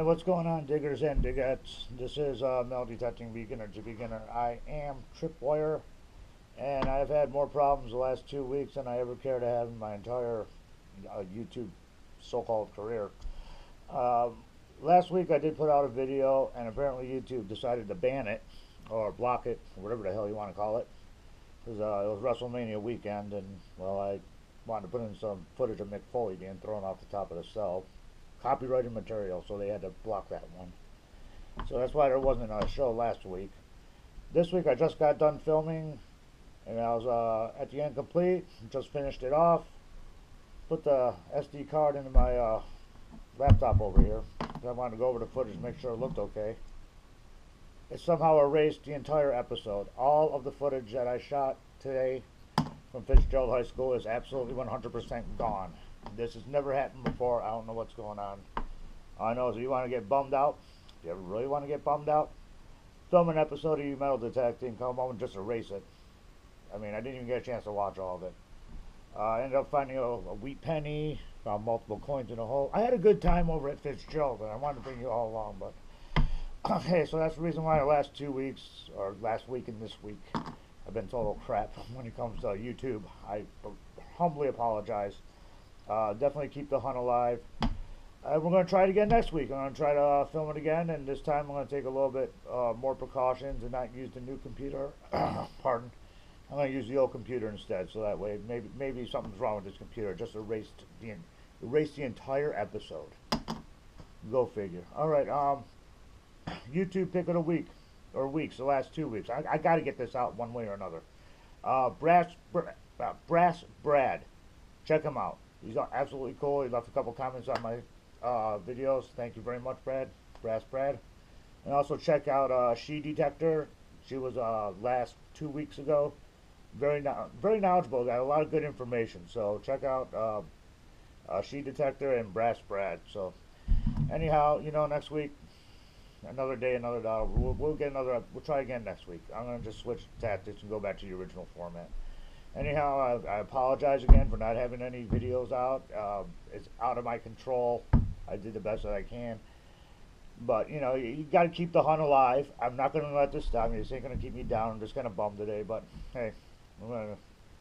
Alright, what's going on, diggers and digettes? This is Metal Detecting Beginner to Beginner. I am Tripwire, and I've had more problems the last 2 weeks than I ever care to have in my entire YouTube so-called career. Last week I did put out a video, and apparently YouTube decided to ban it, or block it, or whatever the hell you want to call it, because it was WrestleMania weekend, and, well, I wanted to put in some footage of Mick Foley being thrown off the top of the cell. Copyrighted material, so they had to block that one. So that's why there wasn't a show last week. This week I just got done filming, and I was at the end complete, just finished it off, put the SD card into my laptop over here. I wanted to go over the footage and make sure it looked okay. It somehow erased the entire episode. All of the footage that I shot today from Fitzgerald High School is absolutely 100% gone. This has never happened before. I don't know what's going on. All I know is if you want to get bummed out, if you ever really want to get bummed out, film an episode of you Metal Detecting, come home and just erase it. I mean, I didn't even get a chance to watch all of it. I ended up finding a wheat penny, found multiple coins in a hole. I had a good time over at Fitzgerald, and I wanted to bring you all along, but okay, so that's the reason why the last 2 weeks, or last week and this week, I've been total crap when it comes to YouTube. I humbly apologize. Definitely keep the hunt alive. We're going to try it again next week. I'm going to try to film it again, and this time I'm going to take a little bit more precautions and not use the new computer. Pardon. I'm going to use the old computer instead, so that way maybe something's wrong with this computer. Just erase the entire episode. Go figure. All right. YouTube pick of the week, or weeks, the last 2 weeks. I got to get this out one way or another. Brass Brad. Check him out. He's absolutely cool. He left a couple comments on my videos. Thank you very much, Brad. Brass Brad. And also check out She Detector. She was last 2 weeks ago. Very knowledgeable. Got a lot of good information. So check out She Detector and Brass Brad. So anyhow, next week, another day, another dollar. We'll get another. We'll try again next week. I'm gonna just switch tactics and go back to the original format. Anyhow, I apologize again for not having any videos out. It's out of my control. I did the best that I can. But, you got to keep the hunt alive. I'm not going to let this stop me. This ain't going to keep me down. I'm just kind of bummed today. But, hey, I'm going to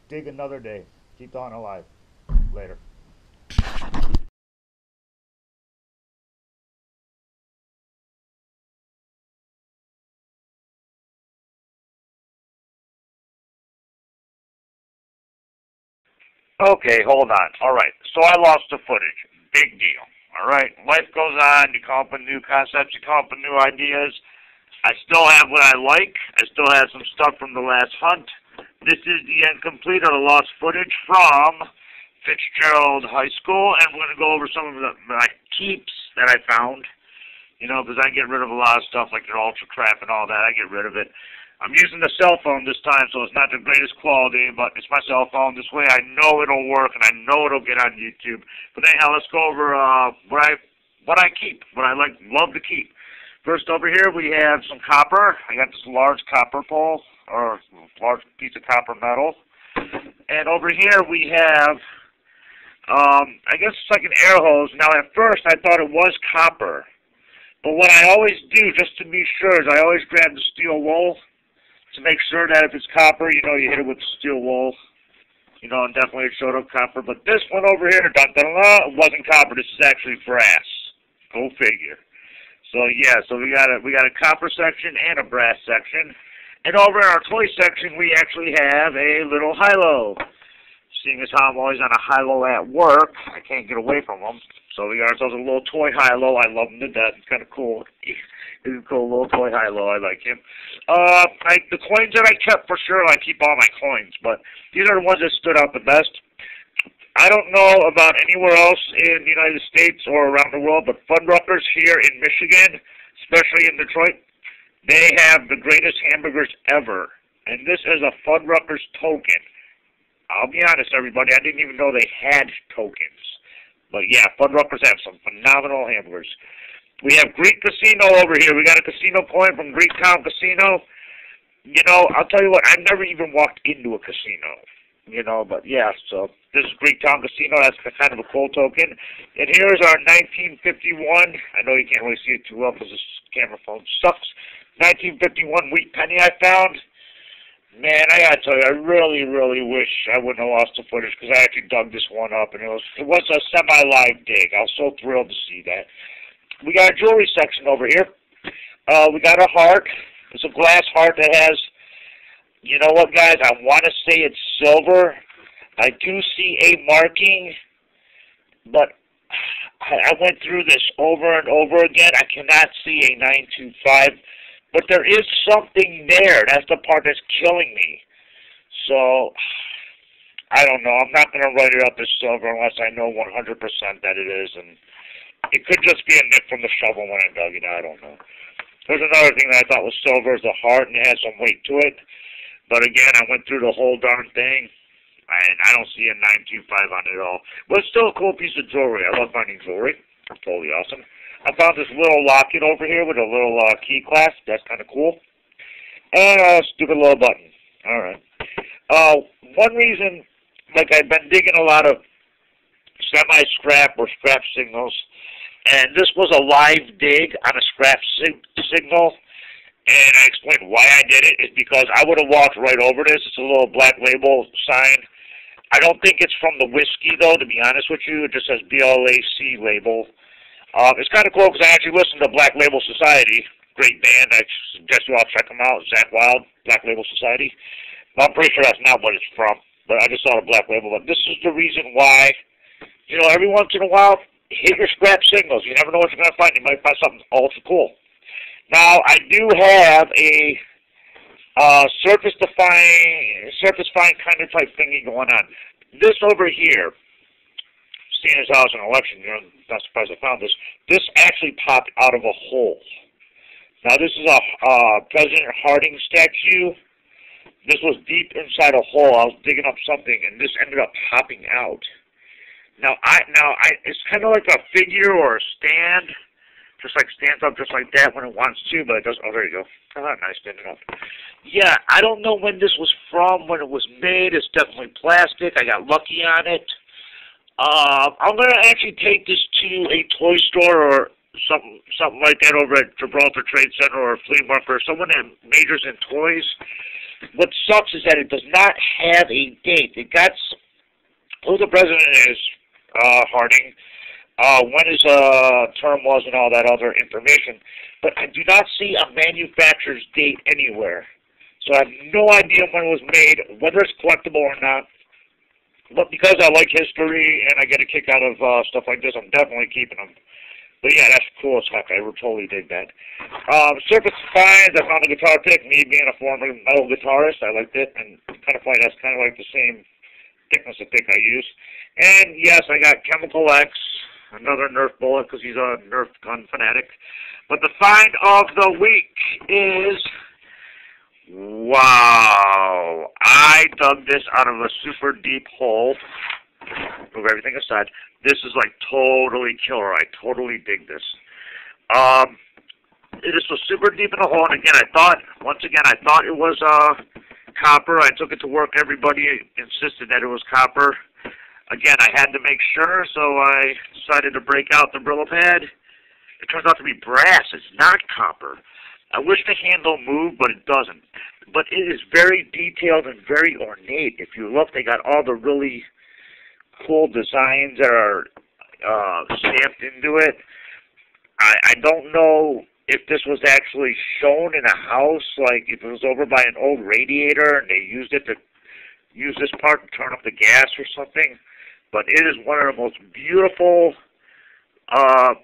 dig another day. Keep the hunt alive. Later. Okay, hold on. All right, so I lost the footage. Big deal. All right, life goes on. You come up with new concepts. You come up with new ideas. I still have what I like. I still have some stuff from the last hunt. This is the incomplete or the lost footage from Fitzgerald High School, and we're going to go over some of my keeps that I found. Because I get rid of a lot of stuff like the ultra crap and all that. I get rid of it. I'm using the cell phone this time, so it's not the greatest quality, but it's my cell phone. This way I know it'll work, and I know it'll get on YouTube. But anyhow, let's go over what I keep, what I love to keep. First, over here, we have some copper. I got this large copper pole, or large piece of copper metal. And over here, we have, I guess it's like an air hose. Now, at first, I thought it was copper. But what I always do, just to be sure, is I always grab the steel wool to make sure that if it's copper, you hit it with steel wool. And definitely it showed up copper. But this one over here, it wasn't copper. This is actually brass. Go figure. So yeah, so we got a copper section and a brass section. And over in our toy section, we actually have a little high-low. Seeing as how I'm always on a high-low at work, I can't get away from them. So we got ourselves a little toy high-low. I love him to death. It's kind of cool. He's a cool little toy high-low. I like him. The coins that I kept, for sure, I keep all my coins. But these are the ones that stood out the best. I don't know about anywhere else in the United States or around the world, but Fuddruckers here in Michigan, especially in Detroit, they have the greatest hamburgers ever. And this is a Fuddruckers token. I'll be honest, everybody, I didn't even know they had tokens. But yeah, Fuddruckers have some phenomenal hamburgers. We have Greek Casino over here. We got a casino coin from Greek Town Casino. I'll tell you what, I've never even walked into a casino. you know, but yeah, so this is Greektown Casino. That's kind of a cool token. And here's our 1951. I know you can't really see it too well because this camera phone sucks. 1951 wheat penny I found. Man, I gotta tell you, I really, really wish I wouldn't have lost the footage because I actually dug this one up, and it was a semi-live dig. I was so thrilled to see that. We got a jewelry section over here. We got a heart. It's a glass heart that has, you know what, guys? I want to say it's silver. I do see a marking, but I went through this over and over again. I cannot see a 925. But there is something there. That's the part that's killing me. So, I don't know. I'm not going to write it up as silver unless I know 100% that it is. And it could just be a nip from the shovel when I dug it. I don't know. There's another thing that I thought was silver is the heart, and it has some weight to it. But again, I went through the whole darn thing, and I don't see a 925 on it at all. But it's still a cool piece of jewelry. I love finding jewelry. It's totally awesome. I found this little locket over here with a little key clasp. That's kind of cool. And a stupid little button. All right. One reason, like I've been digging a lot of semi-scrap or scrap signals, and this was a live dig on a scrap signal, and I explained why I did it. It's because I would have walked right over this. It's a little black label sign. I don't think it's from the whiskey, though, to be honest with you. It just says BLAC label. It's kind of cool because I actually listen to Black Label Society. Great band. I suggest you all check them out. Zach Wild, Black Label Society. But I'm pretty sure that's not what it's from. But I just saw the Black Label. But this is the reason why, you know, every once in a while, hit your scrap signals. You never know what you're going to find. You might find something ultra cool. Now, I do have a surface fine kind of type thingy going on. This over here, seeing as how it's an election year, I'm not surprised I found this. This actually popped out of a hole. Now, this is a President Harding statue. This was deep inside a hole. I was digging up something, and this ended up popping out. Now, it's kind of like a figure or a stand, just like stands up just like that when it wants to, but it doesn't. Oh, there you go. Oh, nice standing up. Yeah, I don't know when this was from, when it was made. It's definitely plastic. I got lucky on it. I'm going to actually take this to a toy store or something like that over at Gibraltar Trade Center or a flea market or someone that majors in toys. What sucks is that it does not have a date. It got who the president is, Harding, when his term was and all that other information, but I do not see a manufacturer's date anywhere. So I have no idea when it was made, whether it's collectible or not. But because I like history and I get a kick out of stuff like this, I'm definitely keeping them. But yeah, that's cool as heck. I would totally dig that. Surface finds, I found a guitar pick. Me being a former metal guitarist, I liked it. And kind of funny, that's kind of like the same thickness of pick I use. And yes, I got Chemical X, another Nerf bullet because he's a Nerf gun fanatic. But the find of the week is... wow, I dug this out of a super deep hole. Move everything aside. This is like totally killer. I totally dig this. It is so super deep in the hole, and again, I thought it was copper. I took it to work. Everybody insisted that it was copper. Again, I had to make sure, so I decided to break out the Brillo pad. It turns out to be brass. It's not copper. I wish the handle moved, but it doesn't. But it is very detailed and very ornate. If you look, they got all the really cool designs that are stamped into it. I don't know if this was actually shown in a house, like if it was over by an old radiator and they used it to use this part to turn up the gas or something. But it is one of the most beautiful, I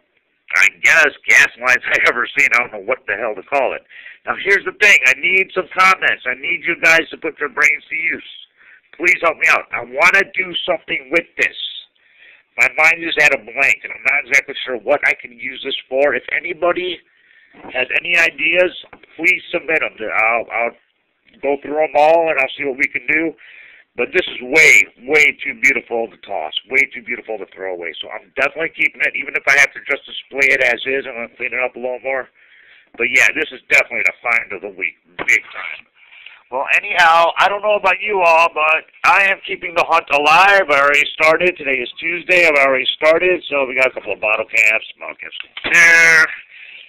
guess, gas lines I've ever seen. I don't know what the hell to call it. Now, here's the thing. I need some comments. I need you guys to put your brains to use. Please help me out. I want to do something with this. My mind is at a blank, and I'm not exactly sure what I can use this for. If anybody has any ideas, please submit them. I'll go through them all, and I'll see what we can do. But this is way, way too beautiful to toss, way too beautiful to throw away. So I'm definitely keeping it, even if I have to just display it as is. I'm going to clean it up a little more. But yeah, this is definitely the find of the week, big time. Well, anyhow, I don't know about you all, but I am keeping the hunt alive. I already started. Today is Tuesday. I've already started. So we got a couple of bottle caps. Bottle caps go there.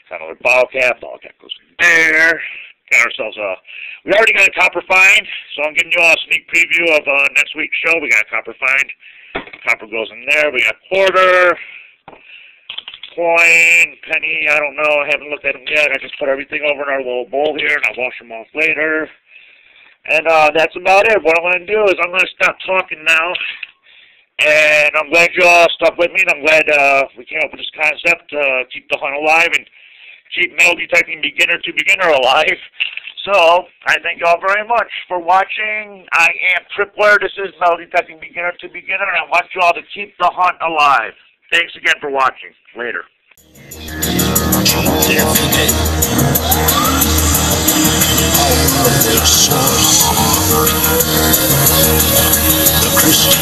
Got another bottle cap. Bottle cap goes there. Got ourselves we already got a copper find. So I'm giving you all a sneak preview of next week's show. We got a copper find. Copper goes in there. We got quarter, coin, penny. I don't know. I haven't looked at them yet. I just put everything over in our little bowl here, and I'll wash them off later. And that's about it. What I'm going to do is I'm going to stop talking now. And I'm glad you all stuck with me, and I'm glad we came up with this concept to keep the hunt alive and keep metal detecting beginner to beginner alive. So, I thank you all very much for watching. I am Tripwire. This is metal detecting beginner to beginner, and I want you all to keep the hunt alive. Thanks again for watching. Later. The Christian